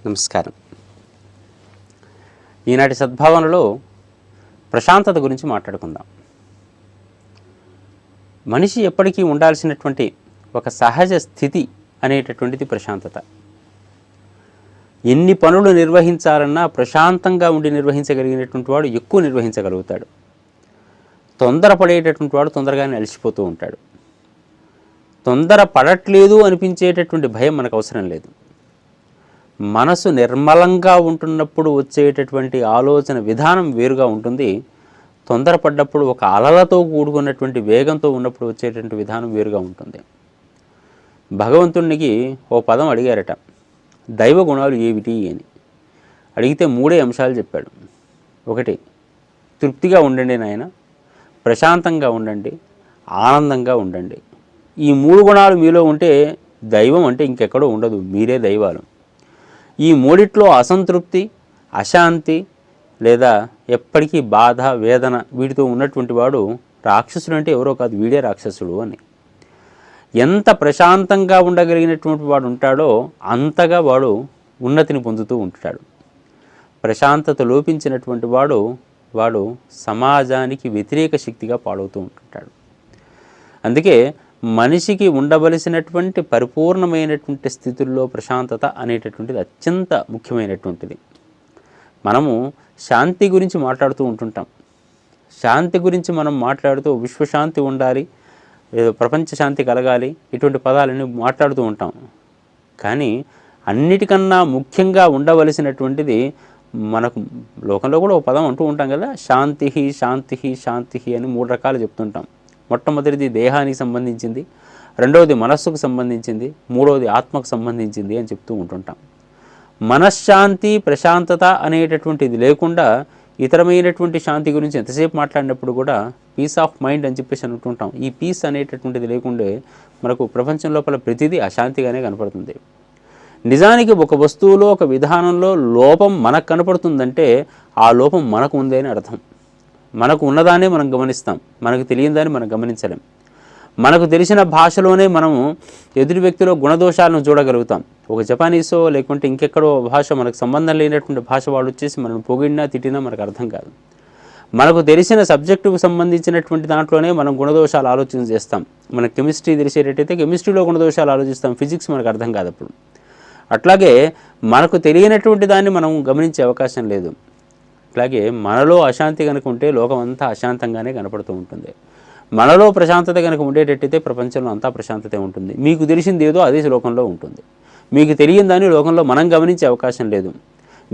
నమస్కారం. ఈనాటి సద్భావనలో ప్రశాంతత గురించి మాట్లాడుకుందాం. మనిషి ఎప్పటికీ ఉండాల్సినటువంటి ఒక సహజ స్థితి అనేటటువంటిది ప్రశాంతత. ఎన్ని పనులు నిర్వహించాలన్నా ప్రశాంతంగా ఉండి నిర్వహించగలిగినటువంటి వాడు ఎక్కువ నిర్వహించగలుగుతాడు. తొందరపడేటటువంటి వాడు తొందరగానే అలసిపోతూ ఉంటాడు. తొందర పడట్లేదు అనిపించేటటువంటి భయం మనకు అవసరం లేదు. మనసు నిర్మలంగా ఉంటున్నప్పుడు వచ్చేటటువంటి ఆలోచన విధానం వేరుగా ఉంటుంది. తొందరపడ్డప్పుడు ఒక అలలతో కూడుకున్నటువంటి వేగంతో ఉన్నప్పుడు వచ్చేటటువంటి విధానం వేరుగా ఉంటుంది. భగవంతునికి ఓ పదం అడిగారట, దైవ గుణాలు ఏమిటి అని. అడిగితే 3 అంశాలు చెప్పాడు. ఒకటి, తృప్తిగా ఉండండి నాయన, ప్రశాంతంగా ఉండండి, ఆనందంగా ఉండండి. ఈ 3 గుణాలు మీలో ఉంటే దైవం అంటే ఇంకెక్కడో ఉండదు, మీరే దైవాలు. ఈ 3 అసంతృప్తి, అశాంతి లేదా ఎప్పటికీ బాధ, వేదన వీటితో ఉన్నటువంటి వాడు రాక్షసుడు అంటే ఎవరో కాదు, వీడే రాక్షసుడు అని. ఎంత ప్రశాంతంగా ఉండగలిగినటువంటి వాడు ఉంటాడో అంతగా వాడు ఉన్నతిని పొందుతూ ఉంటాడు. ప్రశాంతత లోపించినటువంటి వాడు సమాజానికి వ్యతిరేక శక్తిగా పాడవుతూ ఉంటుంటాడు. అందుకే మనిషికి ఉండవలసినటువంటి పరిపూర్ణమైనటువంటి స్థితుల్లో ప్రశాంతత అనేటటువంటిది అత్యంత ముఖ్యమైనటువంటిది. మనము శాంతి గురించి మాట్లాడుతూ ఉంటుంటాం. శాంతి గురించి మనం మాట్లాడుతూ విశ్వశాంతి ఉండాలి, ఏదో ప్రపంచ శాంతి కలగాలి, ఇటువంటి పదాలన్నీ మాట్లాడుతూ ఉంటాం. కానీ అన్నిటికన్నా ముఖ్యంగా ఉండవలసినటువంటిది మనకు లోకంలో కూడా ఒక పదం అంటూ ఉంటాం కదా, శాంతి శాంతి శాంతి అని 3 రకాలు చెప్తుంటాం. మొట్టమొదటిది దేహానికి సంబంధించింది, రెండవది మనస్సుకు సంబంధించింది, మూడవది ఆత్మకు సంబంధించింది అని చెప్తూ ఉంటుంటాం. మనశ్శాంతి, ప్రశాంతత అనేటటువంటిది లేకుండా ఇతరమైనటువంటి శాంతి గురించి ఎంతసేపు మాట్లాడినప్పుడు కూడా పీస్ ఆఫ్ మైండ్ అని చెప్పేసి అంటుంటాం. ఈ పీస్ అనేటటువంటిది లేకుండే మనకు ప్రపంచం లోపల ప్రతిదీ అశాంతిగానే కనపడుతుంది. నిజానికి ఒక వస్తువులో, ఒక విధానంలో లోపం మనకు కనపడుతుందంటే ఆ లోపం మనకు ఉంది అని అర్థం. మనకు ఉన్నదానే మనం గమనిస్తాం, మనకు తెలియదాన్ని మనం గమనించలేం. మనకు తెలిసిన భాషలోనే మనము ఎదుటి వ్యక్తిలో గుణదోషాలను చూడగలుగుతాం. ఒక జపానీసో లేకుంటే ఇంకెక్కడో భాష, మనకు సంబంధం లేనటువంటి భాష వాడు వచ్చేసి మనం పొగిడినా తిట్టినా మనకు అర్థం కాదు. మనకు తెలిసిన సబ్జెక్టుకు సంబంధించినటువంటి దాంట్లోనే మనం గుణదోషాలు ఆలోచన చేస్తాం. మనకు కెమిస్ట్రీ తెలిసేటట్టయితే కెమిస్ట్రీలో గుణదోషాలు ఆలోచిస్తాం, ఫిజిక్స్ మనకు అర్థం కాదు అప్పుడు. అట్లాగే మనకు తెలియనటువంటి దాన్ని మనం గమనించే అవకాశం లేదు. అట్లాగే మనలో అశాంతి కనుక ఉంటే లోకం అంతా అశాంతంగానే కనపడుతూ ఉంటుంది. మనలో ప్రశాంతత కనుక ఉండేటట్టయితే ప్రపంచంలో అంతా ప్రశాంతత ఉంటుంది. మీకు తెలిసింది ఏదో అదే లోకంలో ఉంటుంది. మీకు తెలియని దాన్ని లోకంలో మనం గమనించే అవకాశం లేదు.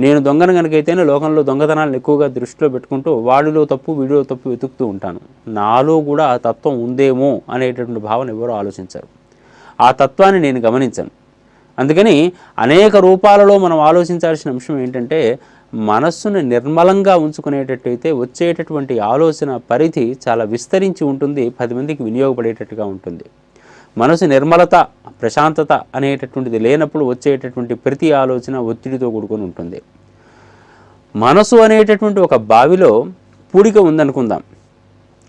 నేను దొంగను కనుకైతేనే లోకంలో దొంగతనాలను ఎక్కువగా దృష్టిలో పెట్టుకుంటూ వాడిలో తప్పు వీడిలో తప్పు వెతుకుతూ ఉంటాను. నాలో కూడా ఆ తత్వం ఉందేమో అనేటటువంటి భావన ఎవరో ఆలోచించారు. ఆ తత్వాన్ని నేను గమనించను. అందుకని అనేక రూపాలలో మనం ఆలోచించాల్సిన అంశం ఏంటంటే, మనస్సును నిర్మలంగా ఉంచుకునేటట్టయితే వచ్చేటటువంటి ఆలోచన పరిధి చాలా విస్తరించి ఉంటుంది, 10 మందికి వినియోగపడేటట్టుగా ఉంటుంది. మనసు నిర్మలత, ప్రశాంతత అనేటటువంటిది లేనప్పుడు వచ్చేటటువంటి ప్రతి ఆలోచన ఒత్తిడితో కూడుకొని ఉంటుంది. మనసు అనేటటువంటి ఒక బావిలో పూడిక ఉందనుకుందాం.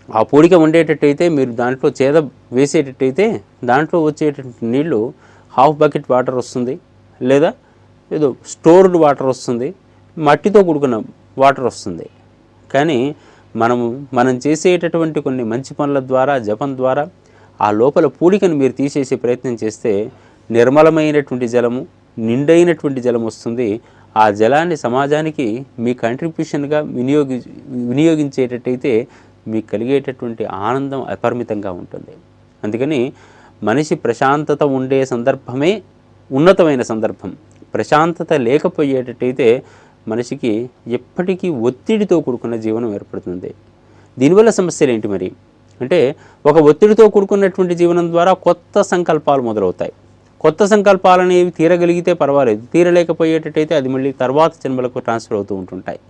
ఆ పూడిక ఉండేటట్టయితే మీరు దాంట్లో చేద వేసేటట్టయితే దాంట్లో వచ్చేటటువంటి నీళ్లు హాఫ్ బకెట్ వాటర్ వస్తుంది, లేదా ఏదో స్టోర్డ్ వాటర్ వస్తుంది, మట్టితో కూడుకున్న వాటర్ వస్తుంది. కానీ మనం చేసేటటువంటి కొన్ని మంచి పనుల ద్వారా, జపం ద్వారా ఆ లోపల పూడికను మీరు తీసేసే ప్రయత్నం చేస్తే నిర్మలమైనటువంటి జలము, నిండైనటువంటి జలం వస్తుంది. ఆ జలాన్ని సమాజానికి మీ కంట్రిబ్యూషన్గా వినియోగించేటట్టయితే మీకు కలిగేటటువంటి ఆనందం అపరిమితంగా ఉంటుంది. అందుకని మనిషి ప్రశాంతత ఉండే సందర్భమే ఉన్నతమైన సందర్భం. ప్రశాంతత లేకపోయేటట్టయితే మనిషికి ఎప్పటికీ ఒత్తిడితో కూడుకున్న జీవనం ఏర్పడుతుంది. దీనివల్ల సమస్యలు ఏంటి మరి అంటే, ఒక ఒత్తిడితో కూడుకున్నటువంటి జీవనం ద్వారా కొత్త సంకల్పాలు మొదలవుతాయి. కొత్త సంకల్పాలు అనేవి తీరగలిగితే పర్వాలేదు, తీరలేకపోయేటట్టయితే అది మళ్ళీ తర్వాత జన్మలకు ట్రాన్స్ఫర్ అవుతూ ఉంటుంటాయి.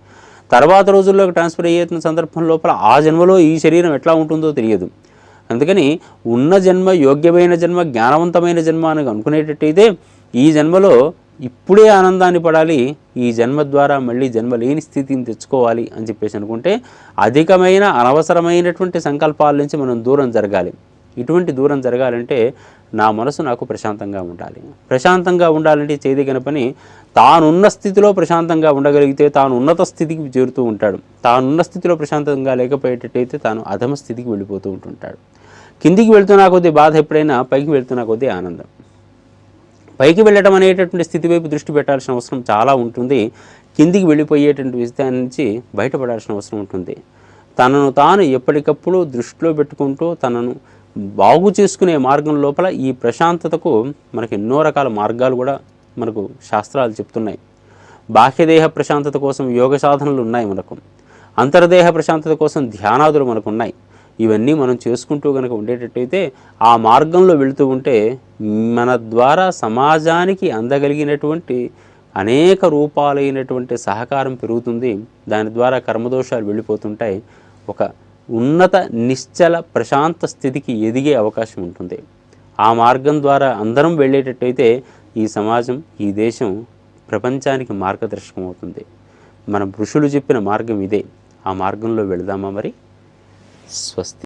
తర్వాత రోజుల్లోకి ట్రాన్స్ఫర్ అయ్యే సందర్భం లోపల ఆ జన్మలో ఈ శరీరం ఎట్లా ఉంటుందో తెలియదు. అందుకని ఉన్న జన్మ యోగ్యమైన జన్మ, జ్ఞానవంతమైన జన్మ అని అనుకునేటట్టయితే ఈ జన్మలో ఇప్పుడే ఆనందాన్ని పడాలి, ఈ జన్మ ద్వారా మళ్ళీ జన్మ లేని స్థితిని తెచ్చుకోవాలి అని చెప్పేసి అనుకుంటే అధికమైన అనవసరమైనటువంటి సంకల్పాల నుంచి మనం దూరం జరగాలి. ఇటువంటి దూరం జరగాలంటే నా మనసు నాకు ప్రశాంతంగా ఉండాలి. ప్రశాంతంగా ఉండాలంటే చేయదగిన పని, తానున్న స్థితిలో ప్రశాంతంగా ఉండగలిగితే తాను ఉన్నత స్థితికి చేరుతూ ఉంటాడు. తానున్న స్థితిలో ప్రశాంతంగా లేకపోయేటట్టయితే తాను అధమ స్థితికి వెళ్ళిపోతూ ఉంటుంటాడు. కిందికి వెళ్తున్నా కొద్దీ బాధ ఎప్పుడైనా, పైకి వెళ్తున్నా కొద్దీ ఆనందం. పైకి వెళ్ళటం అనేటటువంటి స్థితి వైపు దృష్టి పెట్టాల్సిన అవసరం చాలా ఉంటుంది. కిందికి వెళ్ళిపోయేటువంటి విషయాన్ని నుంచి బయటపడాల్సిన అవసరం ఉంటుంది. తనను తాను ఎప్పటికప్పుడు దృష్టిలో పెట్టుకుంటూ తనను బాగు చేసుకునే మార్గం లోపల ఈ ప్రశాంతతకు మనకు ఎన్నో రకాల మార్గాలు కూడా మనకు శాస్త్రాలు చెప్తున్నాయి. బాహ్యదేహ ప్రశాంతత కోసం యోగ సాధనలు ఉన్నాయి మనకు. అంతర్దేహ ప్రశాంతత కోసం ధ్యానాదులు మనకు ఉన్నాయి. ఇవన్నీ మనం చేసుకుంటూ కనుక ఉండేటట్టయితే ఆ మార్గంలో వెళుతూ ఉంటే మన ద్వారా సమాజానికి అందగలిగినటువంటి అనేక రూపాలైనటువంటి సహకారం పెరుగుతుంది. దాని ద్వారా కర్మదోషాలు వెళ్ళిపోతుంటాయి. ఒక ఉన్నత నిశ్చల ప్రశాంత స్థితికి ఎదిగే అవకాశం ఉంటుంది. ఆ మార్గం ద్వారా అందరం వెళ్ళేటట్టయితే ఈ సమాజం, ఈ దేశం ప్రపంచానికి మార్గదర్శకం అవుతుంది. మన ఋషులు చెప్పిన మార్గం ఇదే. ఆ మార్గంలో వెళదామా మరి? స్వస్తి.